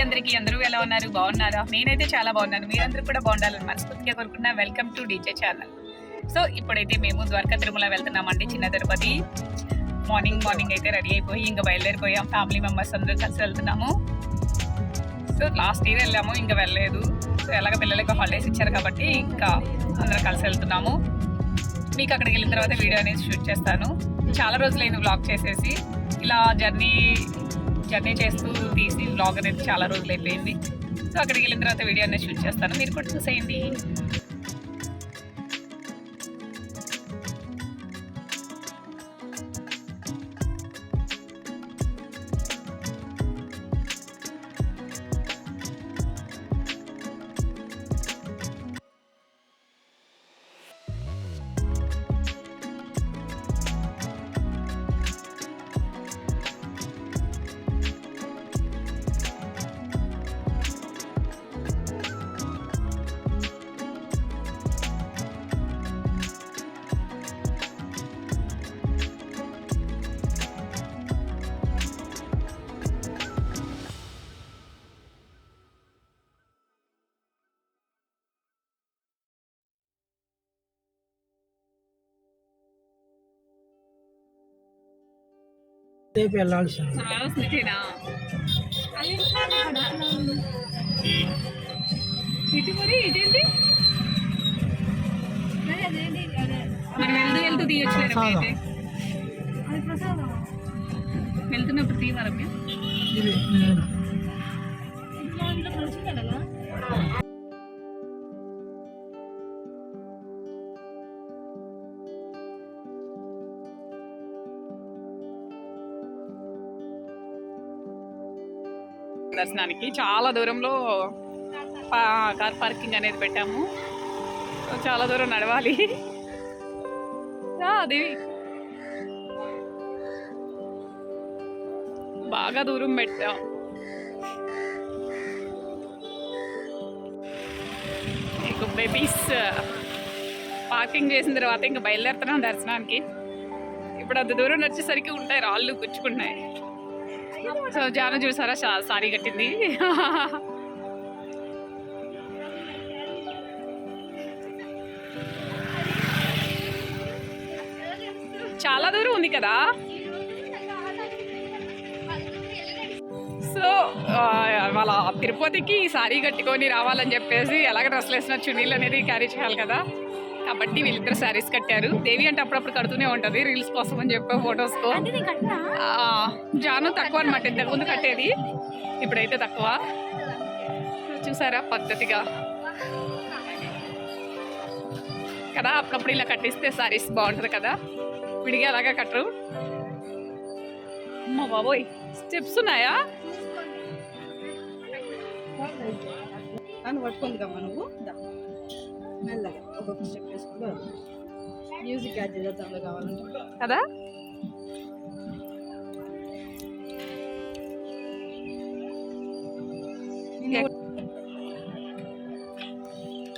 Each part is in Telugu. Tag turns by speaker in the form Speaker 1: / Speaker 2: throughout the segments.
Speaker 1: అందరికీ అందరూ ఎలా ఉన్నారు? బాగున్నారా? నేనైతే చాలా బాగున్నాను. మీరందరూ కూడా బాగుండాలని మనస్ఫూర్తిగా కోరుకుంటున్నా. Welcome to DJ channel. So ఇప్పుడైతే మేము ద్వారకా తిరుమల వెళ్తున్నామండి, చిన్న తిరుపతి. మార్నింగ్ అయితే రెడీ అయిపోయి ఇంకా బయలుదేరిపోయాం. ఫ్యామిలీ మెంబర్స్ అందరూ కలిసి వెళ్తున్నాము. సో లాస్ట్ ఇయర్ వెళ్ళాము, ఇంకా వెళ్ళలేదు. సో ఎలాగ పిల్లలకి హాలిడేస్ ఇచ్చారు కాబట్టి ఇంకా అందరం కలిసి వెళ్తున్నాము. మీకు అక్కడికి వెళ్ళిన తర్వాత వీడియో అనేది షూట్ చేస్తాను. చాలా రోజులైంది వ్లాగ్ చేసేసి. ఇలా జర్నీ చేస్తూ తీసి వ్లాగ్ అనేది చాలా రోజులు అయిపోయింది. సో అక్కడికి వెళ్ళిన తర్వాత వీడియో అనేది షూట్ చేస్తాను, మీరు కూడా చూసేయండి.
Speaker 2: రేపు వెళ్ళాల్సింది.
Speaker 1: మనం వెళ్తూ తీయొచ్చు, వెళ్తున్నప్పుడు తీయవరం. దర్శనానికి చాలా దూరంలో కార్ పార్కింగ్ అనేది పెట్టాము. చాలా దూరం నడవాలి. అది బాగా దూరం పెట్టాం. ఇంక బేబీస్ పార్కింగ్ చేసిన తర్వాత ఇంకా బయలుదేరుతున్నాం దర్శనానికి. ఇప్పుడు అంత దూరం వచ్చేసరికి ఉంటాయి, రాళ్ళు గుచ్చుకుంటున్నాయి. సో జాను చూసారా, సారీ కట్టింది. చాలా దూరం ఉంది కదా. సో వాళ్ళ తిరుపతికి సారీ కట్టుకొని రావాలని చెప్పేసి ఎలాగ డ్రెస్లు వేసిన చున్నీలు అనేది క్యారీ చేయాలి కదా, కాబట్టి వీళ్ళిద్దరు శారీస్ కట్టారు. దేవి అంటే అప్పుడప్పుడు కడుతూనే ఉంటుంది రీల్స్ కోసం అని చెప్పే ఫొటోస్కో. జాను తక్కువ అనమాట, ఇంతకుముందు కట్టేది, ఇప్పుడైతే తక్కువ. చూసారా పద్ధతిగా కదా, అప్పుడప్పుడు ఇలా కట్టిస్తే శారీస్ బాగుంటుంది కదా, విడిగా అలాగా కట్టరు. అమ్మ బాబోయ్, స్టెప్స్ ఉన్నాయా?
Speaker 2: అని పట్టుకుంది కమ్మా నువ్వు. మెల్లగా ఒక్కొక్క స్టెప్ వేసుకుంటూ మ్యూజిక్ యాడ్ చేద్దాం కావాలంటే
Speaker 1: కదా.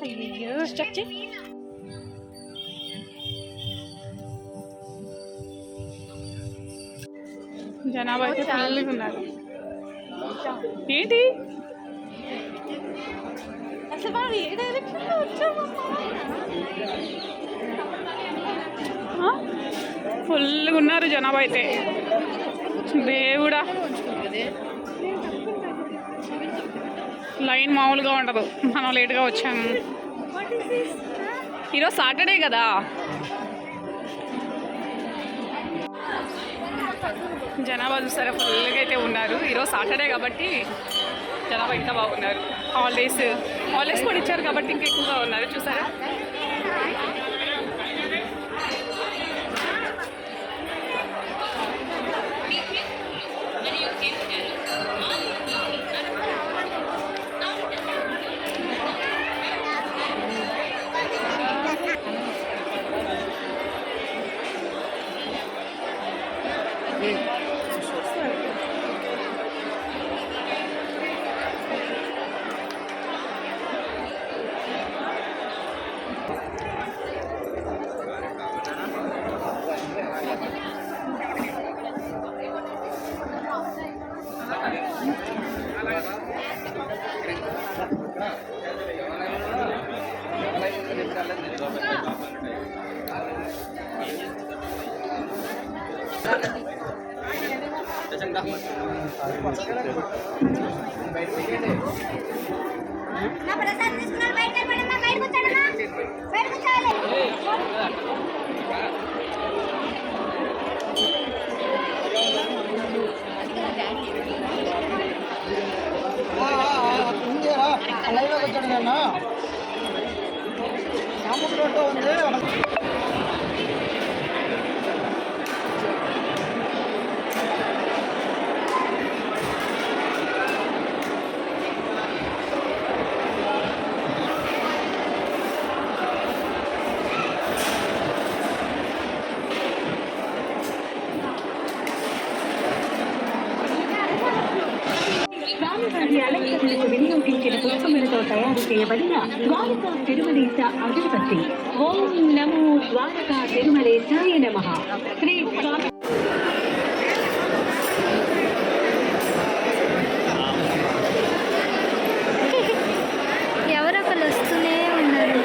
Speaker 1: అయ్యో స్ట్రక్చర్ జనాభా అయితే పిల్లలకి ఉన్నారు. ఏంటి ఫుల్గా ఉన్నారు జనాభా అయితే. దేవుడా, లైన్ మామూలుగా ఉండదు. మనం లేట్గా వచ్చాము. ఈరోజు సాటర్డే కదా. జనాభా చూసారా, ఫుల్గా అయితే ఉన్నారు. ఈరోజు సాటర్డే కాబట్టి జనాభా ఇంకా బాగున్నారు. హాలిడేస్ కూడా ఇచ్చారు కాబట్టి ఇంకా ఎక్కువగా ఉన్నారు. చూసారా,
Speaker 3: స్వామివారి అలంకరణకు వినియోగించిన పుష్పములతో తయారు చేయబడిన ద్వారకా తిరుమలేశ అగరబత్తి. ఓం నమో ద్వారకా తిరుమలేశాయ నమః. శ్రీ స్వామి
Speaker 4: ఎవరొకరు వస్తూనే ఉన్నారు.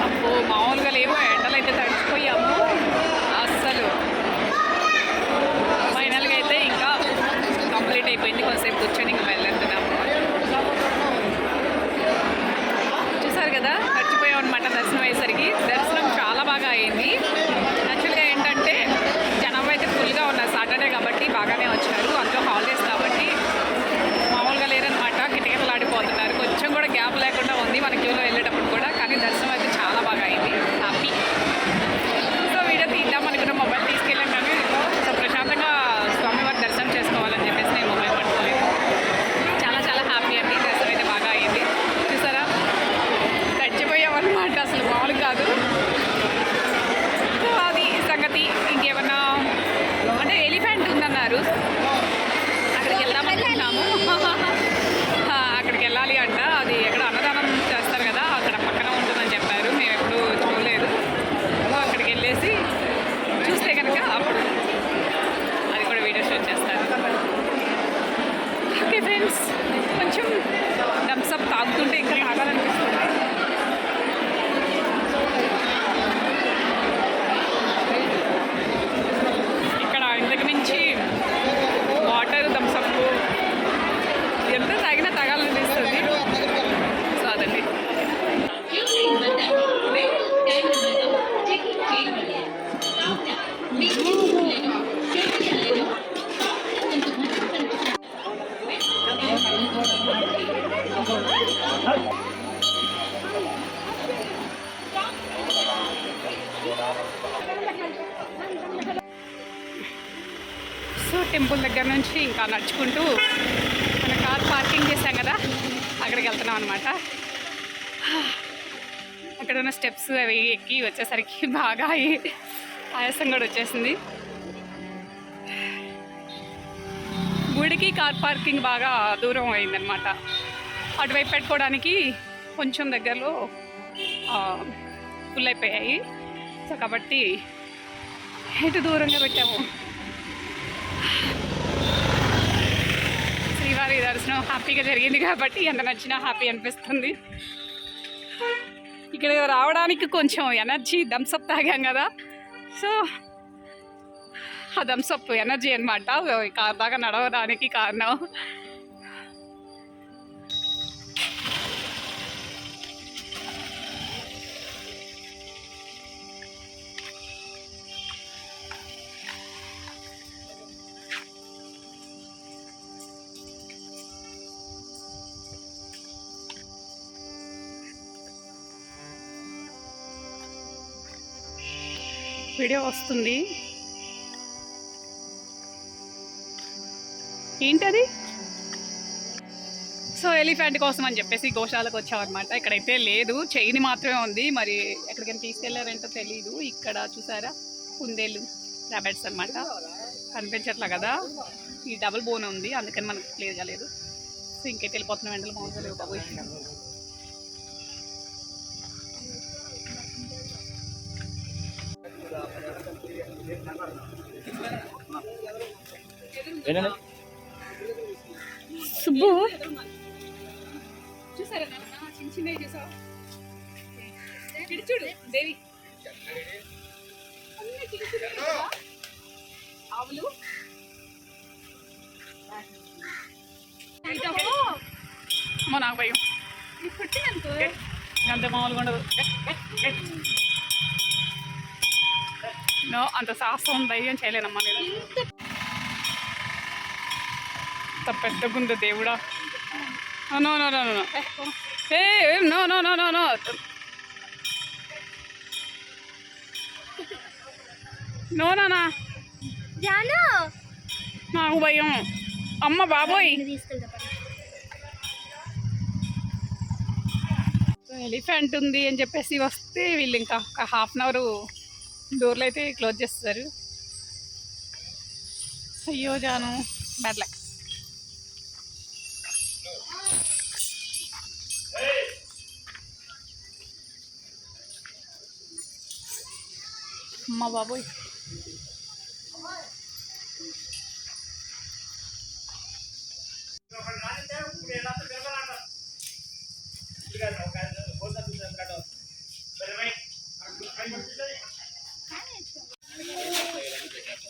Speaker 1: అబ్బో మామూలుగా లేవు ఎండలు అయితే తడిచిపోయాము అస్సలు. ఫైనల్గా అయితే ఇంకా కంప్లీట్ అయిపోయింది. కొంతసేపు కూర్చొని ఇంకా వెళ్ళేస్తున్నాము. చూసారు కదా తడిచిపోయాం అనమాట దర్శనం అయ్యేసరికి. దర్శనం చాలా బాగా అయింది. యాక్చువల్గా ఏంటంటే జనం అయితే ఫుల్గా ఉన్నారు. సాటర్డే కాబట్టి బాగానే వచ్చారు. అందులో హాలిడేస్ కాబట్టి మామూలుగా లేరనమాట. కిటకిటలాడిపోతున్నారు. కొంచెం కూడా గ్యాప్ లేకుండా ఉంది మన క్యూలో వెళ్ళేటప్పుడు కూడా. కానీ దర్శనం అయితే చాలా బాగా అయింది. హ్యాపీ. సో వీడియో తీద్దాం అనుకున్న మొబైల్ తీసుకెళ్ళాం కానీ సో ప్రశాంతంగా స్వామివారి దర్శనం చేసుకోవాలని చెప్పేసి నేను మొబైల్ పట్టుకోలేదు. చాలా చాలా హ్యాపీ అండి. దర్శనం అయితే బాగా అయింది. చూసారా తడిచిపోయామన్నమాట. అసలు మామూలు కాదు. సో అది సంగతి. ఇంకేమన్నా అంటే ఎలిఫెంట్ ఉందన్నారు. అక్కడికి వెళ్దాం అనుకుంటున్నాము. అక్కడికి వెళ్ళాలి అంట. అది ఎక్కడ అన్నదానం చేస్తారు కదా అక్కడ పక్కన ఉంటుందని చెప్పారు. మేము ఎప్పుడు చూడలేదు. అక్కడికి వెళ్ళేసి చూస్తే కనుక అప్పుడు అది కూడా వీడియో షూట్ చేస్తారు. ఓకే ఫ్రెండ్స్, కొంచెం థమ్స్అప్ తాగుతుంటే ఇంకా తాగాలనిపిస్తుంది. ఇక్కడ ఇంతకు మించి వాటర్ థమ్స్అప్ ఎంత తాగినా తాగాలనిపిస్తుంది. సో అదండి. సో టెంపుల్ దగ్గర నుంచి ఇంకా నడుచుకుంటూ మన కార్ పార్కింగ్ చేసాం కదా అక్కడికి వెళ్తున్నాం అనమాట. అక్కడ ఉన్న స్టెప్స్ అవి ఎక్కి వచ్చేసరికి బాగా ఆయాసం కూడా వచ్చేసింది. గుడికి కార్ పార్కింగ్ బాగా దూరం అయిందనమాట. అటువైపు పెట్టుకోవడానికి కొంచెం దగ్గరలో ఫుల్ అయిపోయాయి. సో కాబట్టి ఎటు దూరంగా పెట్టాము. శ్రీవారి దర్శనం హ్యాపీగా జరిగింది కాబట్టి ఎంత నచ్చినా హ్యాపీ అనిపిస్తుంది. ఇక్కడ రావడానికి కొంచెం ఎనర్జీ థమ్స్అప్ తాగాం కదా. సో ఆ థమ్స్అప్ ఎనర్జీ అనమాట కార్ దాకా నడవడానికి కారణం. వీడియో వస్తుంది. ఏంటది? సో ఎలిఫెంట్ కోసం అని చెప్పేసి గోశాలకు వచ్చామన్నమాట. ఇక్కడైతే లేదు, చైన్ మాత్రమే ఉంది. మరి ఎక్కడికైనా తీసుకెళ్లారంటో తెలీదు. ఇక్కడ చూసారా కుందేళ్ళు, రాబెట్స్ అనమాట. కనిపించట్లా కదా, ఈ డబుల్ బోన్ ఉంది అందుకని మనకు క్లియర్గా లేదు. సో ఇంకైతే వెళ్ళిపోతున్నాం. ఎండలు మామూలుగా లేవు బాబు. సుబ్బు చూసారా చిన్న చిన్నవి చూసావా? ఇటు చూడు దేవి ఆవులు అమ్మో నాకు భయం అంత మామూలుగా ఉండదు నో అంత సాహసం ధైర్యం చేయలేనమ్మా నేను అంత పెద్దగుంది దేవుడా నో నో నో నో ఏ no no no no no no నానా
Speaker 4: జాను
Speaker 1: నాకు భయం అమ్మ బాబోయ్ ఎలిఫెంట్ ఉంది అని చెప్పేసి వస్తే వీళ్ళు ఇంకా ఒక హాఫ్ అన్ అవర్ డోర్లు అయితే క్లోజ్ చేస్తారు అయ్యో జాను బ్యాడ్ లక్ అమ్మ బాబోయ్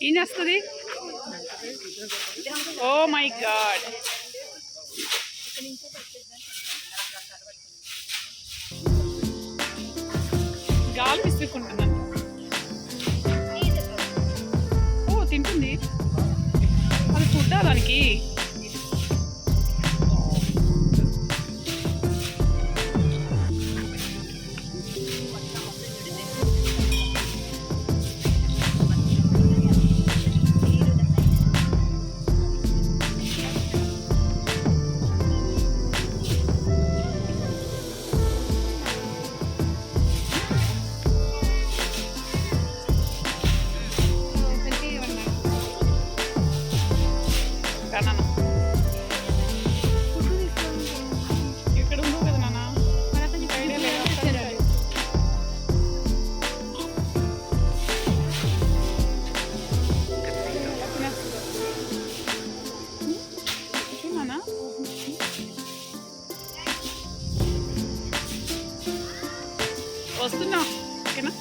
Speaker 1: ఏం చేస్తుంది ఓ మై గాడ్ గాలి విసురుకుంటుందంట ఓ తింటుంది అది ఫుడ్డా దానికి నాన్న ఇక్కడ ఉందో కదా నాన్న ఐడియా లేదు నాన్న వస్తున్నా ఓకేనా